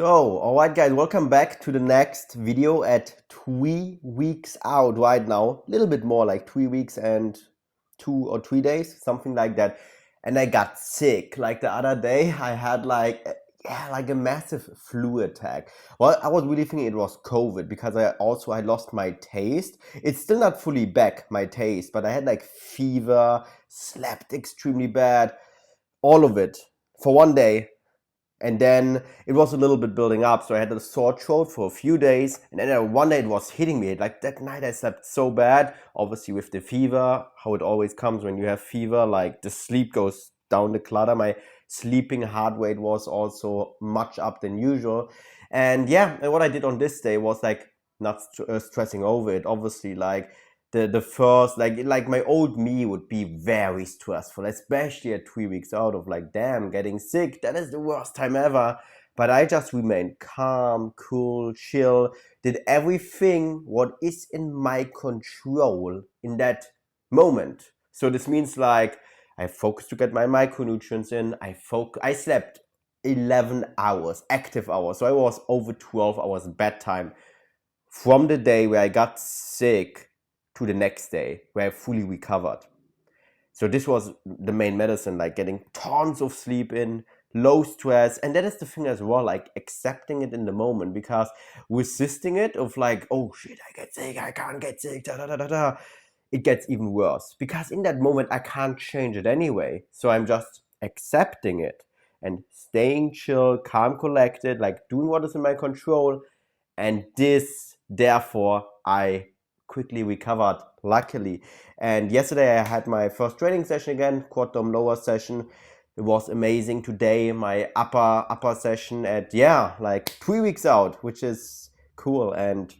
Alright guys, welcome back to the next video at 3 weeks out right now. A little bit more like 3 weeks and 2 or 3 days, something like that. And I got sick. Like the other day, I had like a massive flu attack. Well, I was really thinking it was COVID because I lost my taste. It's still not fully back, my taste, but I had like fever, slept extremely bad, all of it for one day. And then it was a little bit building up, so I had a sore throat for a few days, and then one day it was hitting me. Like that night I slept so bad, obviously with the fever, how it always comes when you have fever, like the sleep goes down the clutter. My sleeping heart rate was also much up than usual. And yeah, and what I did on this day was like not stressing over it, obviously. Like the first like my old me would be very stressful, especially at 3 weeks out of like, damn, getting sick, that is the worst time ever. But I just remained calm, cool, chill, did everything what is in my control in that moment. So this means like I focused to get my micronutrients in. I slept 11 hours, active hours, so I was over 12 hours bedtime from the day where I got sick to the next day where I fully recovered. So this was the main medicine, like getting tons of sleep in, low stress. And that is the thing as well, like accepting it in the moment, because resisting it of like, oh shit, I get sick, I can't get sick, da da da da da, it gets even worse because in that moment I can't change it anyway. So I'm just accepting it and staying chill, calm, collected, like doing what is in my control. And this, therefore, I quickly recovered, luckily. And yesterday I had my first training session again, quad dom lower session. It was amazing. Today my upper session at, yeah, like 3 weeks out, which is cool. And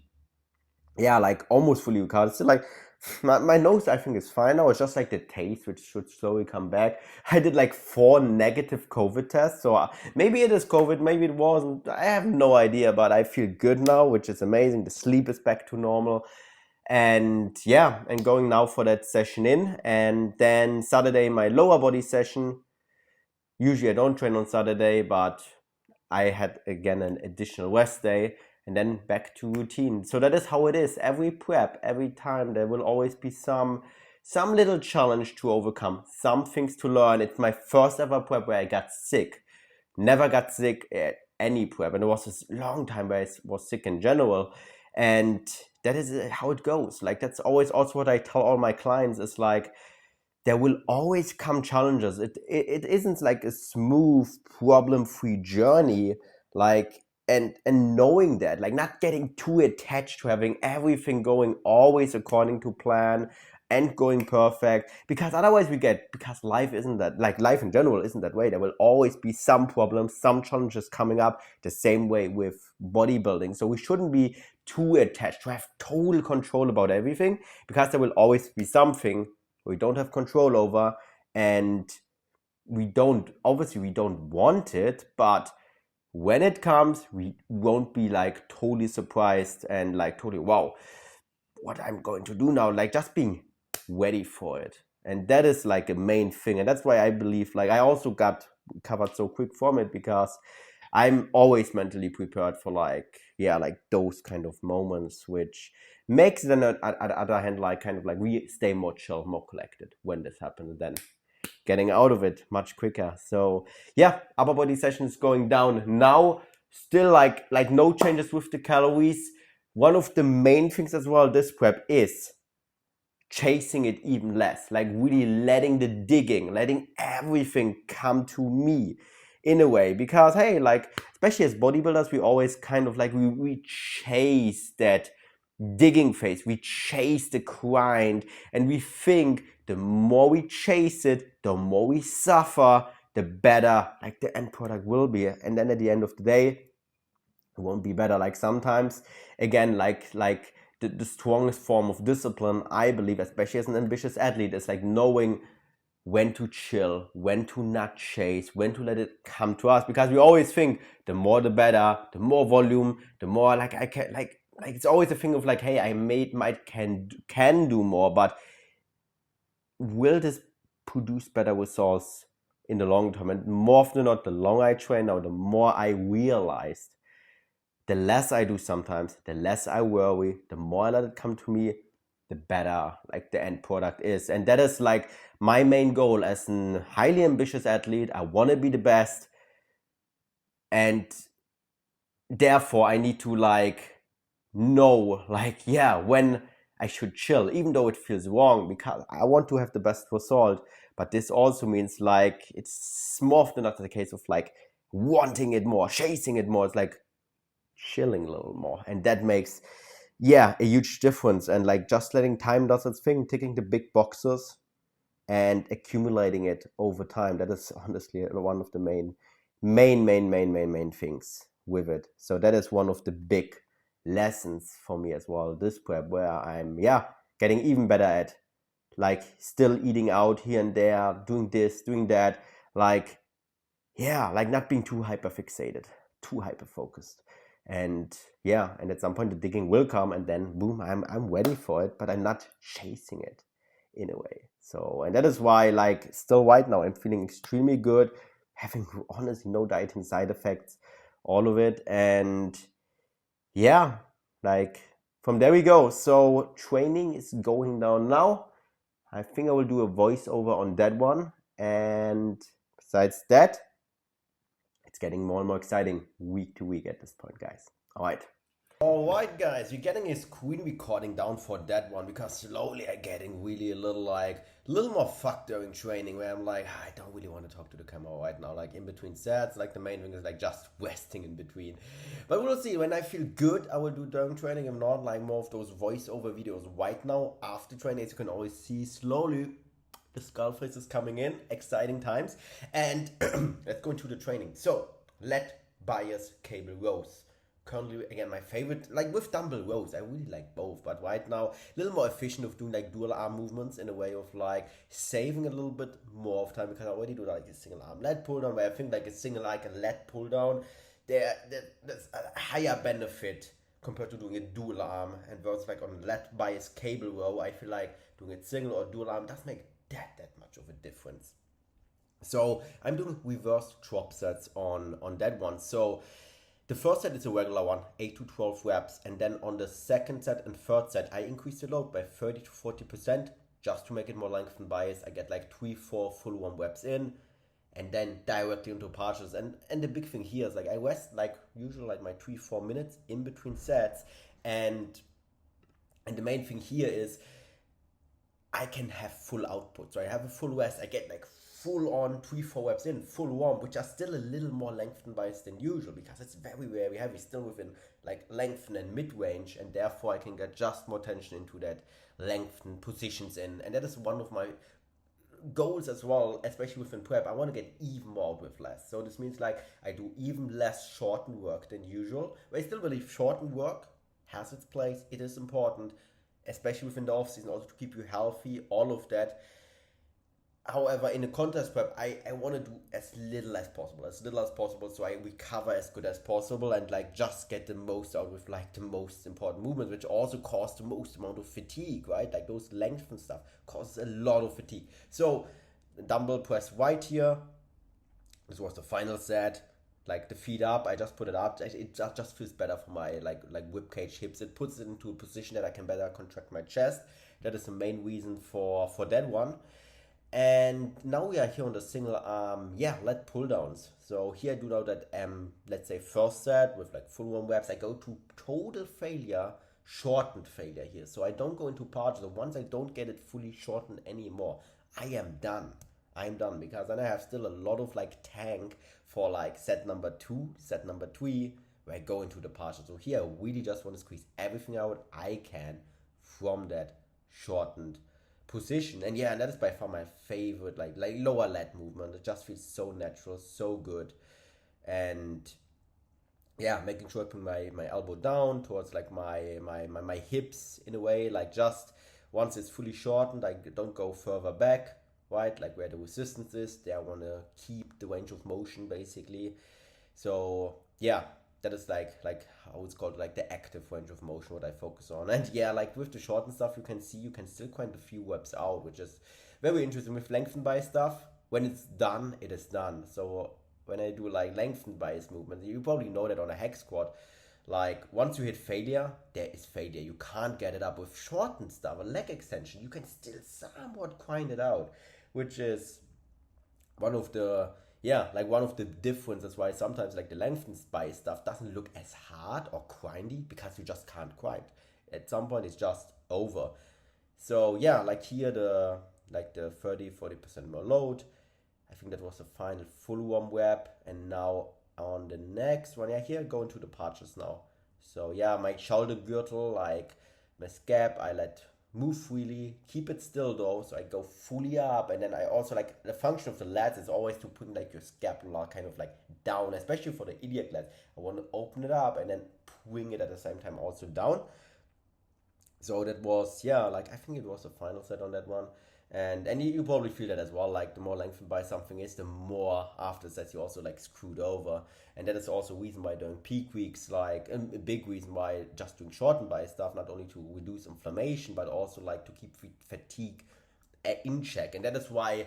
yeah, like almost fully recovered. Still like my nose, I think, is fine now. It's just like the taste, which should slowly come back. I did like 4 negative COVID tests, so maybe it is COVID, maybe it wasn't. I have no idea, but I feel good now, which is amazing. The sleep is back to normal, and yeah, and going now for that session in, and then Saturday my lower body session. Usually I don't train on Saturday, but I had again an additional rest day and then back to routine. So that is how it is. Every prep, every time there will always be some little challenge to overcome, some things to learn. It's my first ever prep where I got sick. Never got sick at any prep, and it was a long time where I was sick in general. And that is how it goes. Like that's always also what I tell all my clients is like, there will always come challenges. It isn't like a smooth, problem-free journey. Like, and knowing that, like not getting too attached to having everything going always according to plan and going perfect, because otherwise because life isn't that, like life in general isn't that way. There will always be some problems, some challenges coming up, the same way with bodybuilding. So we shouldn't be too attached to have total control about everything, because there will always be something we don't have control over, and we don't want it, but when it comes we won't be like totally surprised and like totally, wow, what I'm going to do now, like just being ready for it. And that is like a main thing, and that's why I believe like I also got covered so quick from it, because I'm always mentally prepared for like, yeah, like those kind of moments, which makes then on the other hand like kind of like we stay more chill, more collected when this happens, and then getting out of it much quicker. So yeah, upper body session is going down now. Still like no changes with the calories. One of the main things as well this prep is chasing it even less, like really letting the digging, letting everything come to me in a way. Because hey, like especially as bodybuilders, we always kind of like we chase that digging phase, we chase the grind, and we think the more we chase it, the more we suffer, the better like the end product will be. And then at the end of the day, it won't be better. Like sometimes, again, like the strongest form of discipline, I believe, especially as an ambitious athlete, is like knowing when to chill, when to not chase, when to let it come to us. Because we always think the more the better, the more volume, the more like I can like it's always a thing of like, hey, I can do more, but will this produce better results in the long term? And more often than not, the longer I train now, the more I realized the less I do sometimes, the less I worry, the more I let it come to me, the better like the end product is. And that is like my main goal as a highly ambitious athlete. I want to be the best, and therefore I need to like know like, yeah, when I should chill, even though it feels wrong, because I want to have the best result. But this also means like it's more often not the case of like wanting it more, chasing it more. It's like chilling a little more, and that makes, yeah, a huge difference. And like just letting time does its thing, ticking the big boxes and accumulating it over time. That is honestly one of the main things with it. So that is one of the big lessons for me as well, this prep, where I'm, yeah, getting even better at like still eating out here and there, doing this, doing that, like, yeah, like not being too hyper fixated, too hyper focused. And yeah, and at some point the digging will come, and then boom, I'm ready for it, but I'm not chasing it in a way. So, and that is why like still right now I'm feeling extremely good, having honestly no dieting side effects, all of it. And yeah, like from there we go. So training is going down now. I think I will do a voiceover on that one. And besides that, it's getting more and more exciting week to week at this point, guys. All right. All right, guys, you're getting a screen recording down for that one, because slowly I'm getting really a little more fucked during training, where I'm like, I don't really want to talk to the camera right now, like in between sets. Like the main thing is like just resting in between. But we'll see. When I feel good, I will do during training. I'm not like more of those voiceover videos right now after training. As you can always see, slowly the skull face is coming in. Exciting times. And let's go into the training. So let bias cable rows. Currently, again, my favorite, like with dumbbell rows, I really like both, but right now a little more efficient of doing like dual arm movements, in a way of like saving a little bit more of time, because I already do like a single arm lat pull down, where I think like a single like a lat pull down, there's a higher benefit compared to doing a dual arm. And versus like on lat bias cable row, I feel like doing a single or dual arm doesn't make that much of a difference. So I'm doing reverse drop sets on that one. So the first set is a regular one, 8 to 12 reps, and then on the second set and third set, I increase the load by 30 to 40%, just to make it more lengthened bias. I get like 3-4 full one reps in, and then directly into partials. And the big thing here is like I rest like usually like my 3-4 minutes in between sets, and the main thing here is I can have full output. So I have a full rest, I get like full on 3-4 reps in, full warm, which are still a little more lengthened bias than usual, because it's very heavy, still within like lengthen and mid range, and therefore I can get just more tension into that lengthened positions in. And that is one of my goals as well, especially within prep. I want to get even more out with less. So this means like I do even less shortened work than usual. But I still believe shortened work has its place. It is important, especially within the off season, also to keep you healthy, all of that. However, in a contest prep, I want to do as little as possible, so I recover as good as possible, and like just get the most out with like the most important movements, which also cause the most amount of fatigue, right? Like those length and stuff causes a lot of fatigue. So dumbbell press right here. This was the final set. Like the feet up, I just put it up. It just feels better for my like rib cage hips. It puts it into a position that I can better contract my chest. That is the main reason for that one. And now we are here on the single arm, lat pull downs. So here I do now that, let's say first set with like full one reps. I go to total failure, shortened failure here. So I don't go into partial. So once I don't get it fully shortened anymore, I am done. I'm done, because then I have still a lot of like tank for like set number 2, set number 3, where I go into the partial. So here I really just want to squeeze everything out I can from that shortened position. And yeah, that is by far my favorite like lower lat movement. It just feels so natural, so good. And yeah, making sure I put my elbow down towards like my hips, in a way, like just once it's fully shortened, I don't go further back, right? Like where the resistance is, there I want to keep the range of motion basically. So yeah, that is like how it's called, like the active range of motion, what I focus on. And yeah, like with the shortened stuff, you can see you can still grind a few reps out, which is very interesting. With lengthened bias stuff, when it's done, it is done. So when I do like lengthened bias movements, you probably know that on a hack squat, like once you hit failure, there is failure. You can't get it up with shortened stuff, a leg extension. You can still somewhat grind it out, which is one of the one of the differences why sometimes like the lengthened by stuff doesn't look as hard or grindy, because you just can't grind. At some point it's just over. So yeah, like here the 30-40% more load. I think that was the final full warm rep. And now on the next one, yeah, here going to the partials now. So yeah, my shoulder girdle, like my scap, I let move freely, keep it still though, so I go fully up. And then I also, like, the function of the lats is always to put like your scapula kind of like down, especially for the iliac lats. I want to open it up and then bring it at the same time also down. So that was, yeah, like I think it was the final set on that one. And you probably feel that as well, like the more lengthened by something is, the more after sets you also like screwed over. And that is also a reason why during peak weeks, like a big reason why just doing shortened by stuff, not only to reduce inflammation, but also like to keep fatigue in check. And that is why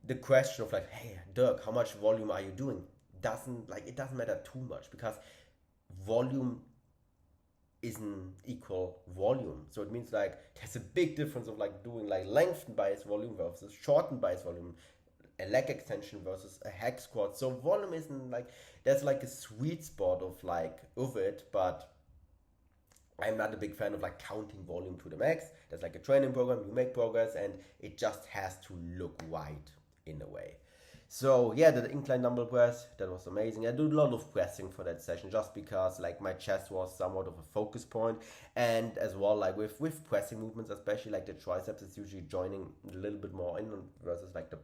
the question of like, hey Dirk, how much volume are you doing, it doesn't matter too much, because volume isn't equal volume. So it means like there's a big difference of like doing like lengthened bias volume versus shortened bias volume, a leg extension versus a hack squat. So volume isn't like, there's like a sweet spot of it, but I'm not a big fan of like counting volume to the max. There's like a training program, you make progress, and it just has to look right in a way. So yeah, the incline dumbbell press, that was amazing. I did a lot of pressing for that session just because like my chest was somewhat of a focus point. And as well, like with pressing movements, especially like the triceps is usually joining a little bit more in versus like the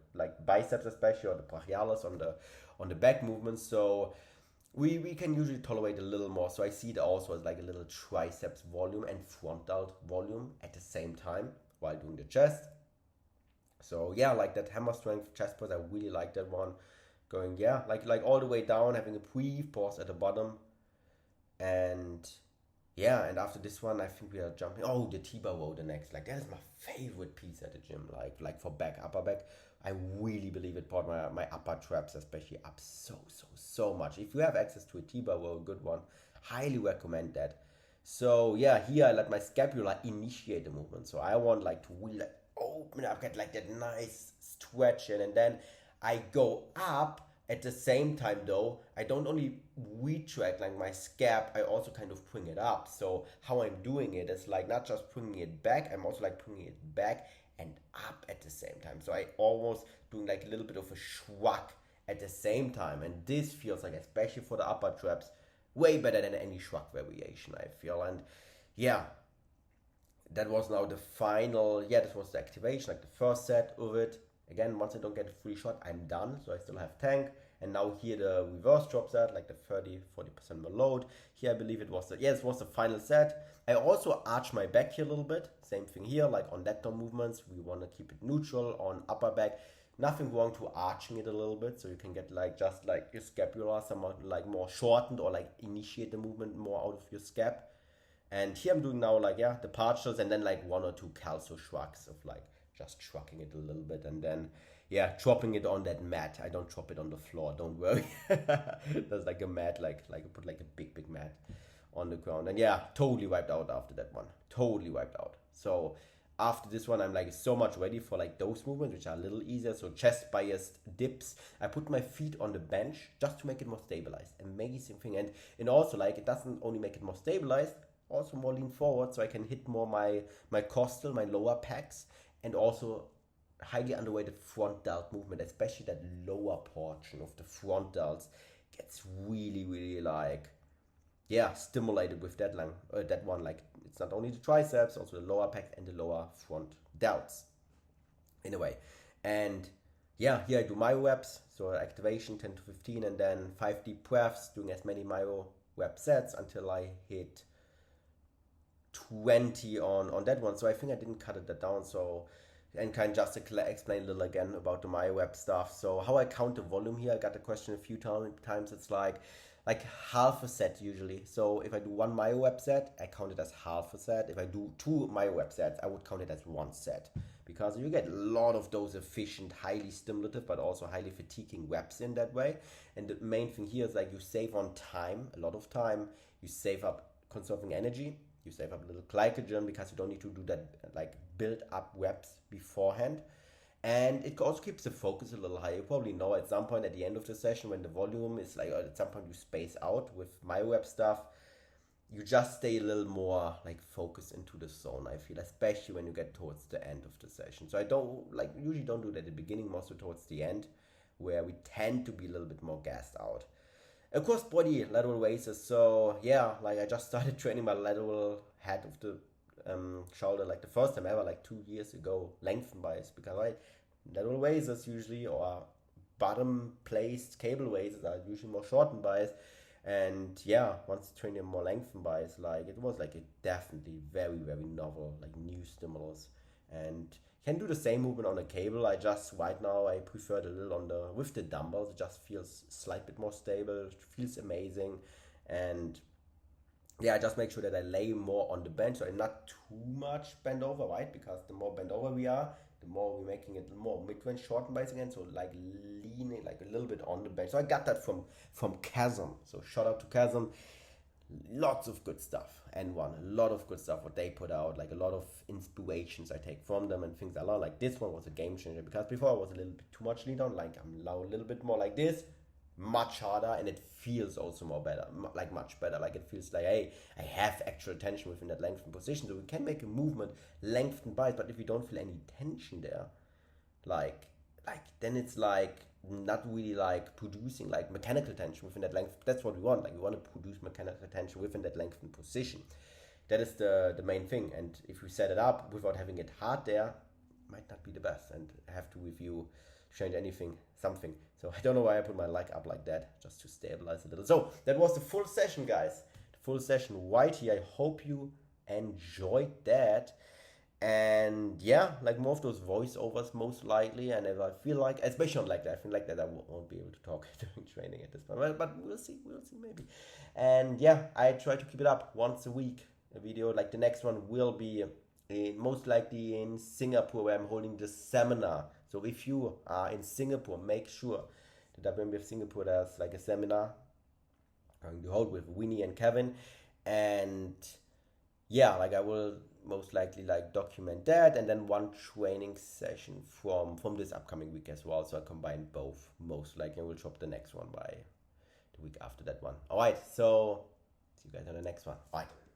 biceps, especially, or the brachialis on the back movements. So we can usually tolerate a little more. So I see it also as like a little triceps volume and front delt volume at the same time while doing the chest. So yeah, like that hammer strength chest press, I really like that one. Going, yeah, like all the way down, having a brief pause at the bottom. And yeah, and after this one, I think we are jumping. Oh, the T-bar row the next. Like that is my favorite piece at the gym. Like for upper back, I really believe it brought my upper traps especially up so much. If you have access to a T-bar row, a good one, highly recommend that. So yeah, here I let my scapula initiate the movement. So I want like to really like open up, get like that nice stretch in, and then I go up. At the same time though, I don't only retract like my scap, I also kind of bring it up. So how I'm doing it is like not just bringing it back, I'm also like bringing it back and up at the same time. So I almost doing like a little bit of a shrug at the same time. And this feels like, especially for the upper traps, way better than any shrug variation, I feel. And yeah, that was now the final, this was the activation, like the first set of it. Again, once I don't get a free shot, I'm done. So I still have tank. And now here the reverse drop set, like the 30-40% more load. Here I believe it was it was the final set. I also arch my back here a little bit. Same thing here, like on lat movements, we want to keep it neutral. On upper back, nothing wrong to arching it a little bit. So you can get like just like your scapula somewhat like more shortened, or like initiate the movement more out of your scap. And here I'm doing now like, the partials, and then like one or two calcio shrugs of like just shrugging it a little bit, and then dropping it on that mat. I don't drop it on the floor, don't worry. There's like a mat, like I put like a big mat on the ground. And totally wiped out after that one. Totally wiped out. So after this one, I'm like so much ready for like those movements, which are a little easier. So chest biased dips. I put my feet on the bench just to make it more stabilized. Amazing thing. And also like it doesn't only make it more stabilized, also more lean forward, so I can hit more my costal, my lower pecs, and also highly underrated front delt movement, especially that lower portion of the front delts gets really like stimulated with that one. Like it's not only the triceps, also the lower pec and the lower front delts in a way. And here I do myo-reps, so activation 10 to 15, and then 5 deep breaths, doing as many myo-rep sets until I hit 20 on that one. So I think I didn't cut it down. So, and kind of just explain a little again about the Myo-rep stuff. So how I count the volume here, I got the question a few times. It's like half a set usually. So if I do one Myo-rep set, I count it as half a set. If I do two Myo-rep sets, I would count it as one set, because you get a lot of those efficient, highly stimulative, but also highly fatiguing reps in that way. And the main thing here is like you save on time, a lot of time, You save up conserving energy, you save up a little glycogen because you don't need to do that like build up reps beforehand. And it also keeps the focus a little higher. You probably know at some point at the end of the session when the volume is like, at some point you space out with Myo-rep stuff, you just stay a little more like focused into the zone, I feel, especially when you get towards the end of the session. So I don't like usually don't do that at the beginning, mostly towards the end, where we tend to be a little bit more gassed out. Of course, body lateral raises. So yeah, like I just started training my lateral head of the shoulder like the first time ever, like 2 years ago, lengthen bias, because lateral raises usually, or bottom placed cable raises are usually more shortened bias. And yeah, once training more lengthen bias, like it was like a definitely very, very novel, like new stimulus. And can do the same movement on a cable. I just right now I prefer it a little on the with the dumbbells. It just feels slight bit more stable. It feels amazing, and yeah, I just make sure that I lay more on the bench, so I'm not too much bent over, right? Because the more bent over we are, the more we're making it more mid-range shortened bias again. So like leaning like a little bit on the bench. So I got that from Chasm. So shout out to Chasm. Lots of good stuff. N1, a lot of good stuff what they put out, like a lot of inspirations I take from them and things I learn. Like this one was a game changer because before I was a little bit too much lean on, like I'm now a little bit more like this, much harder, and it feels also more better, like much better. Like it feels like, hey, I have actual tension within that lengthened position, so we can make a movement lengthened bias. But if we don't feel any tension there, like then it's like not really like producing like mechanical tension within that length. That's what we want. Like we want to produce mechanical tension within that lengthened position. That is the main thing. And if we set it up without having it hard there, might not be the best, and have to review change something. So I don't know why I put my leg up like that, just to stabilize a little. So that was the full session, guys. The full session right here. I hope you enjoyed that. And yeah, like more of those voiceovers most likely. And if I feel like, especially like that, I feel like that I won't be able to talk during training at this point. But we'll see maybe. And yeah, I try to keep it up once a week, a video. Like the next one will be most likely in Singapore, where I'm holding the seminar. So if you are in Singapore, make sure that WMBF Singapore there's like a seminar I'm going to hold with Winnie and Kevin. And yeah, like I will most likely like document that, and then one training session from this upcoming week as well. So I combine both most likely, and we'll drop the next one by the week after that one. All right, so see you guys on the next one. All right.